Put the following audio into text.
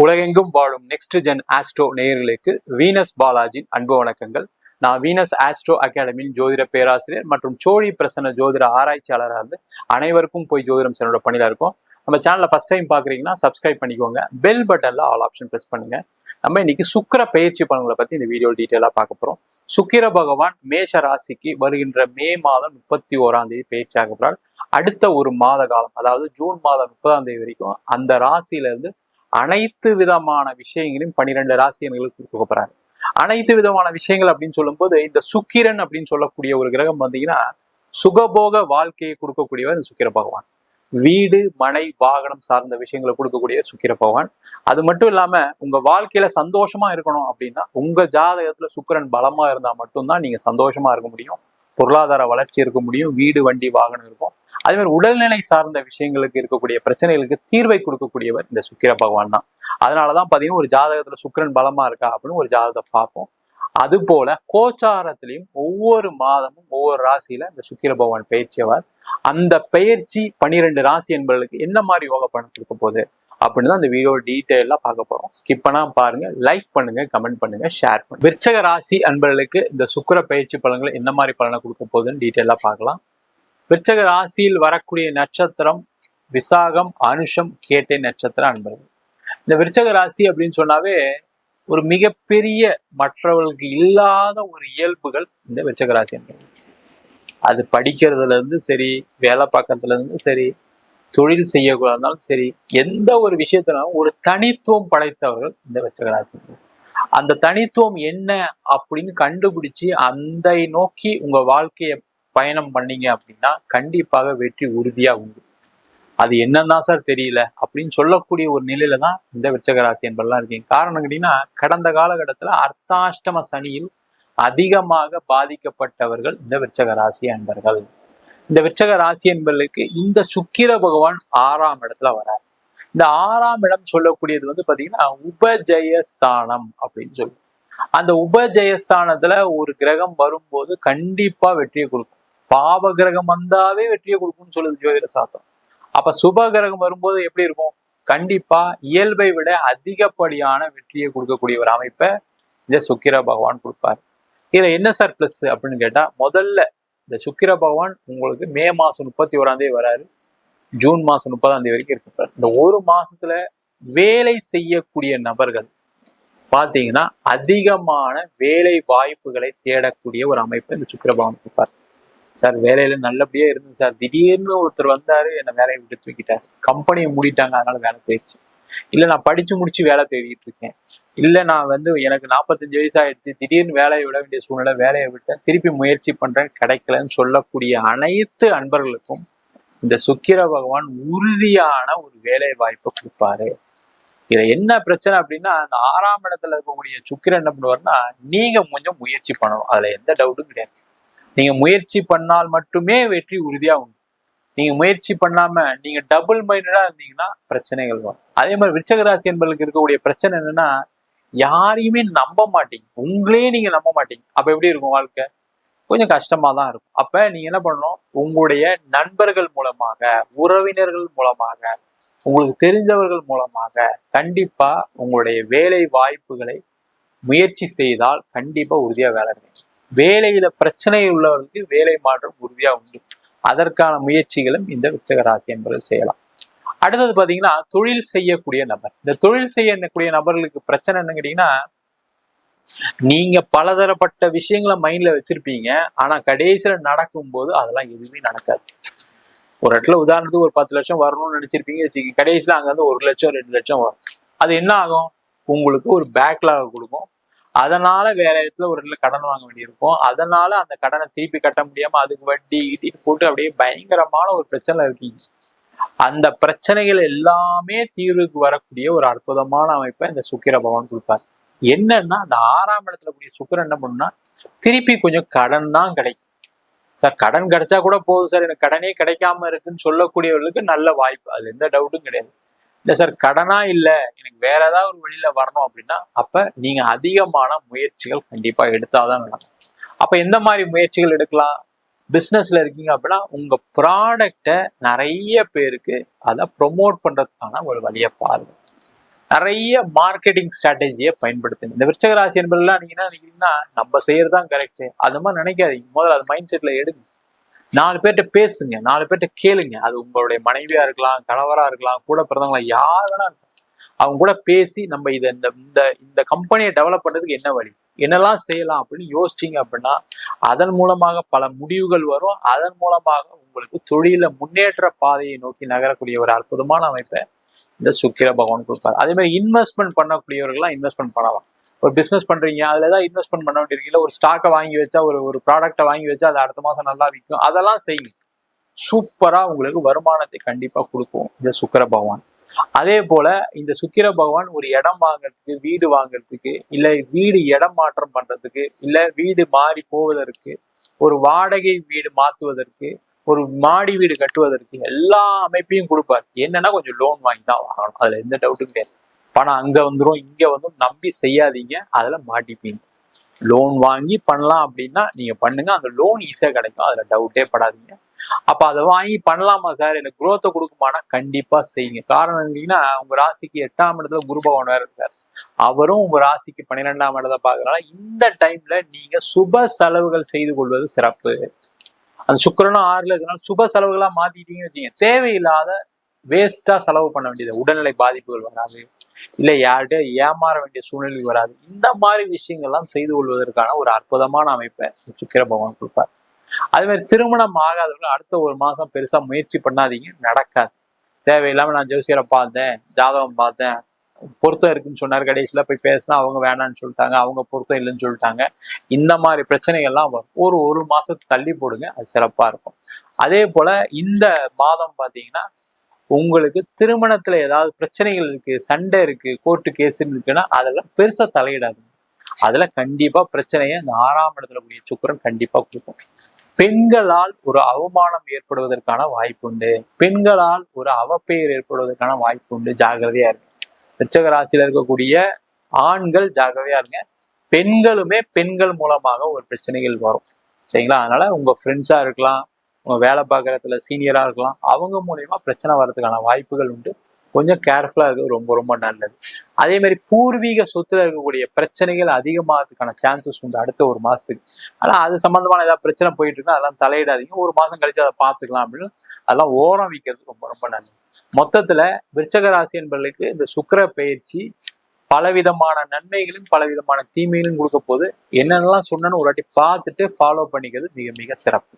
உலகெங்கும் வாழும் next gen astro நேயர்களுக்கு வீனஸ் பாலாஜியின் அன்பு வணக்கங்கள். நான் வீனஸ் ஆஸ்ட்ரோ அகாடமியின் ஜோதிட பேராசிரியர் மற்றும் சோழி பிரசன்ன ஜோதிட ஆராய்ச்சியாளராக இருந்து அனைவருக்கும் போய் ஜோதிடம் சென்னோட பணியில இருக்கும். நம்ம சேனலை ஃபர்ஸ்ட் டைம் பாக்குறீங்கன்னா சப்ஸ்கிரைப் பண்ணிக்கோங்க, பெல் பட்டன்ல ஆல் ஆப்ஷன் பிரஸ் பண்ணுங்க. நம்ம இன்னைக்கு சுக்கிர பயிற்சி பலன்களை பத்தி இந்த வீடியோ டீட்டெயிலா பார்க்க போறோம். சுக்கிர பகவான் மேஷ ராசிக்கு வருகின்ற மே மாதம் 31ஆம் தேதி பயிற்சி ஆக போறார். அடுத்த ஒரு மாத காலம், அதாவது ஜூன் மாதம் 30ஆம் தேதி வரைக்கும் அந்த ராசியில இருந்து அனைத்து விதமான விஷயங்களையும் 12 ராசியர்களுக்கு கொடுக்க போறாரு. அனைத்து விதமான விஷயங்கள் அப்படின்னு சொல்லும் போது இந்த சுக்கிரன் அப்படின்னு சொல்லக்கூடிய ஒரு கிரகம் வந்தீங்கன்னா சுகபோக வாழ்க்கையை கொடுக்கக்கூடியவர் இந்த சுக்கிர பகவான். வீடு மனை வாகனம் சார்ந்த விஷயங்களை கொடுக்கக்கூடிய சுக்கிர பகவான். அது மட்டும் இல்லாம உங்க வாழ்க்கையில சந்தோஷமா இருக்கணும் அப்படின்னா உங்க ஜாதகத்துல சுக்கிரன் பலமா இருந்தா மட்டும்தான் நீங்க சந்தோஷமா இருக்க முடியும், பொருளாதார வளர்ச்சி இருக்க முடியும், வீடு வண்டி வாகனம் இருக்கும். அதே மாதிரி உடல்நிலை சார்ந்த விஷயங்களுக்கு இருக்கக்கூடிய பிரச்சனைகளுக்கு தீர்வை கொடுக்கக்கூடியவர் இந்த சுக்கிர பகவான் தான். அதனாலதான் பாத்தீங்கன்னா ஒரு ஜாதகத்துல சுக்கிரன் பலமா இருக்கா அப்படின்னு ஒரு ஜாதகத்தை பார்ப்போம். அது போல கோச்சாரத்திலையும் ஒவ்வொரு மாதமும் ஒவ்வொரு ராசியில இந்த சுக்கிர பகவான் பயிற்சியவர். அந்த பயிற்சி 12 ராசி என்பவர்களுக்கு என்ன மாதிரி யோக பலன் கொடுக்க போகுது அப்படின்னு தான் இந்த வீடியோ டீட்டெயிலா பார்க்க போறோம். ஸ்கிப் பண்ணாம பாருங்க, லைக் பண்ணுங்க, கமெண்ட் பண்ணுங்க, ஷேர் பண்ணுங்க. விருச்சக ராசி அன்பர்களுக்கு இந்த சுக்கிர பயிற்சி பலன்கள் என்ன மாதிரி பலனை கொடுக்க போகுதுன்னு டீட்டெயிலா பார்க்கலாம். விருச்சக ராசியில் வரக்கூடிய நட்சத்திரம் விசாகம், அனுஷம், கேட்டை நட்சத்திர அன்பர்கள். இந்த விருச்சக ராசி அப்படின்னு சொன்னாவே ஒரு மிகப்பெரிய மற்றவர்களுக்கு இல்லாத ஒரு இயல்புகள் இந்த விருச்சக ராசி அன்பர்கள். அது படிக்கிறதுல இருந்து சரி, வேலை பார்க்கறதுல இருந்து சரி, தொழில் செய்யக்கூடாதுனாலும் சரி, எந்த ஒரு விஷயத்தினாலும் ஒரு தனித்துவம் படைத்தவர்கள் இந்த விருச்சக ராசி. அந்த தனித்துவம் என்ன அப்படின்னு கண்டுபிடிச்சு அந்த நோக்கி உங்க வாழ்க்கையை பயணம் பண்ணீங்க அப்படின்னா கண்டிப்பாக வெற்றி உறுதியா உண்டு. அது என்னன்னா சார் தெரியல அப்படின்னு சொல்லக்கூடிய ஒரு நிலையில தான் இந்த விருச்சக ராசி என்பதெல்லாம் இருக்கீங்க. காரணம் கேட்டீங்கன்னா கடந்த காலகட்டத்துல அர்த்தாஷ்டம சனியில் அதிகமாக பாதிக்கப்பட்டவர்கள் இந்த விருச்சக ராசி என்பர்கள். இந்த விருச்சக ராசி என்பர்களுக்கு இந்த சுக்கிர பகவான் 6ஆம் இடத்துல வரார். இந்த 6ஆம் இடம் சொல்லக்கூடியது பாத்தீங்கன்னா உபஜயஸ்தானம் அப்படின்னு சொல்லுவோம். அந்த உபஜயஸ்தானத்துல ஒரு கிரகம் வரும்போது கண்டிப்பா வெற்றியை கொடுக்கும். பாவ கிரகம் வந்தாவே வெற்றியை கொடுக்கும்னு சொல்லுது ஜோதிட சாஸ்திரம். அப்ப சுப கிரகம் வரும்போது எப்படி இருக்கும்? கண்டிப்பா இயல்பை விட அதிகப்படியான வெற்றியை கொடுக்கக்கூடிய ஒரு அமைப்பை இந்த சுக்கிர பகவான் கொடுப்பாரு. இதுல என்ன சார் பிளஸ் அப்படின்னு கேட்டா, முதல்ல இந்த சுக்கிர பகவான் உங்களுக்கு மே மாசம் 31ஆம் தேதி வராரு, ஜூன் மாசம் 30ஆம் தேதி வரைக்கும் இருப்பாரு. இந்த ஒரு மாசத்துல வேலை செய்யக்கூடிய நபர்கள் பாத்தீங்கன்னா அதிகமான வேலை வாய்ப்புகளை தேடக்கூடிய ஒரு அமைப்பை இந்த சுக்கிர பகவான் கொடுப்பார். சார் வேலையில நல்லபடியா இருந்து சார், திடீர்னு ஒருத்தர் வந்தாரு, என்ன வேலையை விட்டு தூக்கிட்டார், கம்பெனியை மூடிட்டாங்க, அதனால வேலை போயிடுச்சு. இல்ல நான் படிச்சு முடிச்சு வேலை தேடிட்டு இருக்கேன், இல்ல நான் எனக்கு 45 வயசு ஆயிடுச்சு, திடீர்னு வேலையை விட வேண்டிய சூழ்நிலை, வேலையை விட்டேன், திருப்பி முயற்சி பண்றேன், கிடைக்கலன்னு சொல்லக்கூடிய அனைத்து அன்பர்களுக்கும் இந்த சுக்கிர பகவான் உறுதியான ஒரு வேலை வாய்ப்பை கொடுப்பாரு. இதுல என்ன பிரச்சனை அப்படின்னா, அந்த 6ஆம் இடத்துல இருக்கக்கூடிய சுக்கிரன் என்ன பண்ணுவாருன்னா, நீங்க கொஞ்சம் முயற்சி பண்ணணும், அதுல எந்த டவுட்டும் கிடையாது. நீங்க முயற்சி பண்ணால் மட்டுமே வெற்றி உறுதியா உண்டு. நீங்க முயற்சி பண்ணாம நீங்க டபுள் மைண்டடா இருந்தீங்கன்னா பிரச்சனைகள் வரும். அதே மாதிரி விருச்சக ராசி என்பர்களுக்கு இருக்கக்கூடிய பிரச்சனை என்னன்னா, யாரையுமே நம்ப மாட்டீங்க, உங்களே நீங்க நம்ப மாட்டீங்க. அப்ப எப்படி இருக்கும் வாழ்க்கை? கொஞ்சம் கஷ்டமா தான் இருக்கும். அப்ப நீங்க என்ன பண்ணணும், உங்களுடைய நண்பர்கள் மூலமாக, உறவினர்கள் மூலமாக, உங்களுக்கு தெரிஞ்சவர்கள் மூலமாக கண்டிப்பா உங்களுடைய வேலை வாய்ப்புகளை முயற்சி செய்தால் கண்டிப்பா உறுதியா வேலை இருக்கு. வேலையில பிரச்சனை உள்ளவர்களுக்கு வேலை மாற்றம் உறுதியா உண்டு. அதற்கான முயற்சிகளும் இந்த விருச்சக ராசி என்பது செய்யலாம். அடுத்தது பாத்தீங்கன்னா தொழில் செய்யக்கூடிய நபர். இந்த தொழில் செய்யக்கூடிய நபர்களுக்கு பிரச்சனை என்ன கேட்டீங்கன்னா, நீங்க பலதரப்பட்ட விஷயங்களை மைண்ட்ல வச்சிருப்பீங்க, ஆனா கடைசியில நடக்கும் போது அதெல்லாம் எதுவுமே நடக்காது. ஒரு இடத்துல உதாரணத்துக்கு ஒரு 10 லட்சம் வரணும்னு நினைச்சிருப்பீங்க வச்சுக்கீங்க, கடைசியில அங்க வந்து 1 லட்சம் 2 லட்சம் வரும். அது என்ன ஆகும்? உங்களுக்கு ஒரு பேக்லாக் கொடுக்கும். அதனால வேற இடத்துல ஒரு இடத்துல கடன் வாங்க வேண்டியிருக்கும். அதனால அந்த கடனை திருப்பி கட்ட முடியாம அதுக்கு வட்டி இட்டிட்டு போட்டு அப்படியே பயங்கரமான ஒரு பிரச்சனை இருக்கீங்க. அந்த பிரச்சனைகள் எல்லாமே தீர்வுக்கு வரக்கூடிய ஒரு அற்புதமான அமைப்பை இந்த சுக்கிர பகவான் கொடுப்பார். என்னன்னா, அந்த 6ஆம் இடத்துல கூடிய சுக்கிரன் என்ன பண்ணுன்னா, திருப்பி கொஞ்சம் கடன் தான் கிடைக்கும். சார் கடன் கிடைச்சா கூட போதும் சார், எனக்கு கடனே கிடைக்காம இருக்குன்னு சொல்லக்கூடியவர்களுக்கு நல்ல வாய்ப்பு, அது எந்த டவுட்டும் கிடையாது. இல்ல சார் கடனா இல்ல, எனக்கு வேற ஏதாவது ஒரு வழியில வரணும் அப்படின்னா அப்ப நீங்க அதிகமான முயற்சிகள் கண்டிப்பா எடுத்தாதான் நடக்கும். அப்ப எந்த மாதிரி முயற்சிகள் எடுக்கலாம்? பிசினஸ்ல இருக்கீங்க அப்படின்னா உங்க ப்ராடக்டை நிறைய பேருக்கு அதை ப்ரொமோட் பண்றதுக்கான ஒரு வழியை பாருங்க. நிறைய மார்க்கெட்டிங் ஸ்ட்ராட்டஜியை பயன்படுத்துங்க. இந்த விருச்சக ராசி என்பதெல்லாம் நீங்க என்ன நினைக்கிறீங்கன்னா நம்ம செய்யறதுதான் கரெக்ட், அது மாதிரி நினைக்காதீங்க. முதல்ல அது மைண்ட் செட்ல எடுங்க. 4 பேர்கிட்ட பேசுங்க, 4 பேர்கிட்ட கேளுங்க. அது உங்களுடைய மனைவியா இருக்கலாம், கணவரா இருக்கலாம், கூட பிறந்தவங்களா யார் வேணா இருக்கலாம். அவங்க கூட பேசி நம்ம இதை இந்த கம்பெனியை டெவலப் பண்றதுக்கு என்ன வழி, என்னெல்லாம் செய்யலாம் அப்படின்னு யோசிச்சிங்க அப்படின்னா அதன் மூலமாக பல முடிவுகள் வரும். அதன் மூலமாக உங்களுக்கு தொழில முன்னேற்ற பாதையை நோக்கி நகரக்கூடிய ஒரு அற்புதமான அமைப்பை இந்த சுக்கிர பகவான் கொடுப்பாரு. அதே மாதிரி இன்வெஸ்ட்மெண்ட் பண்ணக்கூடியவர்கள்லாம் இன்வெஸ்ட்மெண்ட் பண்ணலாம். ஒரு பிசினஸ் பண்றீங்க, அதுல ஏதாவது இன்வெஸ்ட்மெண்ட் பண்ண வேண்டியிருக்கீங்க, ஒரு ஸ்டாக்கை வாங்கி வச்சா, ஒரு ப்ராடக்டை வாங்கி வச்சா அது அடுத்த மாசம் நல்லா விற்கும், அதெல்லாம் செய்யுங்க. சூப்பரா உங்களுக்கு வருமானத்தை கண்டிப்பா கொடுக்கும் இந்த சுக்கிர பகவான். அதே போல இந்த சுக்கிர பகவான் ஒரு இடம் வாங்குறதுக்கு, வீடு வாங்குறதுக்கு, இல்ல வீடு இடம் மாற்றம் பண்றதுக்கு, இல்ல வீடு மாறி போவதற்கு, ஒரு வாடகை வீடு மாத்துவதற்கு, ஒரு மாடி வீடு கட்டுவதற்கு எல்லா அமைப்பையும் கொடுப்பாரு. என்னன்னா கொஞ்சம் லோன் வாங்கி தான் வாங்கணும், அதுல எந்த டவுட்டும் கிடையாது. பணம் அங்க வந்துடும் இங்க வந்து நம்பி செய்யாதீங்க, அதுல மாட்டிப்பீங்க. லோன் வாங்கி பண்ணலாம் அப்படின்னா நீங்க பண்ணுங்க, அந்த லோன் ஈஸியா கிடைக்கும், அதுல டவுட்டே படாதீங்க. அப்ப அதை வாங்கி பண்ணலாமா சார், எனக்கு குரோத்தை கொடுக்குமானா கண்டிப்பா செய்யுங்க. காரணம் என்னன்னா உங்க ராசிக்கு 8ஆம் இடத்துல குரு பகவான் வேற இருக்காரு, அவரும் உங்க ராசிக்கு 12ஆம் இடத்தை பாக்குறதுனால இந்த டைம்ல நீங்க சுப செலவுகள் செய்து கொள்வது சிறப்பு. அந்த சுக்கிரனும் 6ல இருக்கனால சுப செலவுகளா மாத்திட்டீங்கன்னு வச்சுங்க, தேவையில்லாத வேஸ்டா செலவு பண்ண வேண்டியது, உடல்நிலை பாதிப்புகள் வராது, இல்ல யார்கிட்ட ஏமாற வேண்டிய சூழ்நிலை வராது. இந்த மாதிரி விஷயங்கள்லாம் செய்து கொள்வதற்கான ஒரு அற்புதமான அமைப்பை சுக்கிர பகவான் கொடுப்பார். அதே மாதிரி திருமணம் ஆகாதவங்க அடுத்த ஒரு மாசம் பெருசா முயற்சி பண்ணாதீங்க, நடக்காது. தேவையில்லாம நான் ஜோசியரை பார்த்தேன், ஜாதகம் பார்த்தேன், பொருத்தம் இருக்குன்னு சொன்னார், கடைசியில போய் பேசினா அவங்க வேணான்னு சொல்லிட்டாங்க, அவங்க பொருத்தம் இல்லைன்னு சொல்லிட்டாங்க. இந்த மாதிரி பிரச்சனைகள்லாம் வரும். ஒரு மாசத்துக்கு தள்ளி போடுங்க, அது சிறப்பா இருக்கும். அதே போல இந்த மாதம் பாத்தீங்கன்னா உங்களுக்கு திருமணத்துல ஏதாவது பிரச்சனைகள் இருக்கு, சண்டை இருக்கு, கோர்ட்டு கேஸ் இருக்குன்னா அதெல்லாம் பெருசா தலையிடாது. அதுல கண்டிப்பா பிரச்சனையை இந்த 6ஆம் இடத்துல கூடிய சுக்கிரன் கண்டிப்பா கொடுக்கும். பெண்களால் ஒரு அவமானம் ஏற்படுவதற்கான வாய்ப்பு உண்டு, பெண்களால் ஒரு அவப்பெயர் ஏற்படுவதற்கான வாய்ப்பு உண்டு. ஜாகிரதையா இருங்க. விருச்சிக ராசியில இருக்கக்கூடிய ஆண்கள் ஜாகிரதையா இருங்க. பெண்களுமே பெண்கள் மூலமாக ஒரு பிரச்சனைகள் வரும், சரிங்களா? அதனால உங்க ஃப்ரெண்ட்ஸா இருக்கலாம், உங்க வேலை பார்க்குறதுல சீனியரா இருக்கலாம், அவங்க மூலயமா பிரச்சனை வர்றதுக்கான வாய்ப்புகள் உண்டு. கொஞ்சம் கேர்ஃபுல்லா இருக்கிறது ரொம்ப ரொம்ப நல்லது. அதே மாதிரி பூர்வீக சொத்துல இருக்கக்கூடிய பிரச்சனைகள் அதிகமாகிறதுக்கான சான்சஸ் உண்டு அடுத்த ஒரு மாசத்துக்கு. ஆனா அது சம்பந்தமான ஏதாவது பிரச்சனை போயிட்டு இருக்குன்னா அதெல்லாம் தலையிடாதீங்க, ஒரு மாசம் கழிச்சு அதை பார்த்துக்கலாம் அப்படின்னு அதெல்லாம் ஓரம் வைக்கிறது ரொம்ப ரொம்ப நல்லது. மொத்தத்துல விருச்சிக ராசி என்பவர்களுக்கு இந்த சுக்கிர பயிற்சி பலவிதமான நன்மைகளும் பலவிதமான தீமைகளும் கொடுக்க போது, என்னென்னலாம் சொன்னேன்னு ஒரு வாட்டி பார்த்துட்டு ஃபாலோ பண்ணிக்கிறது மிக மிக சிறப்பு.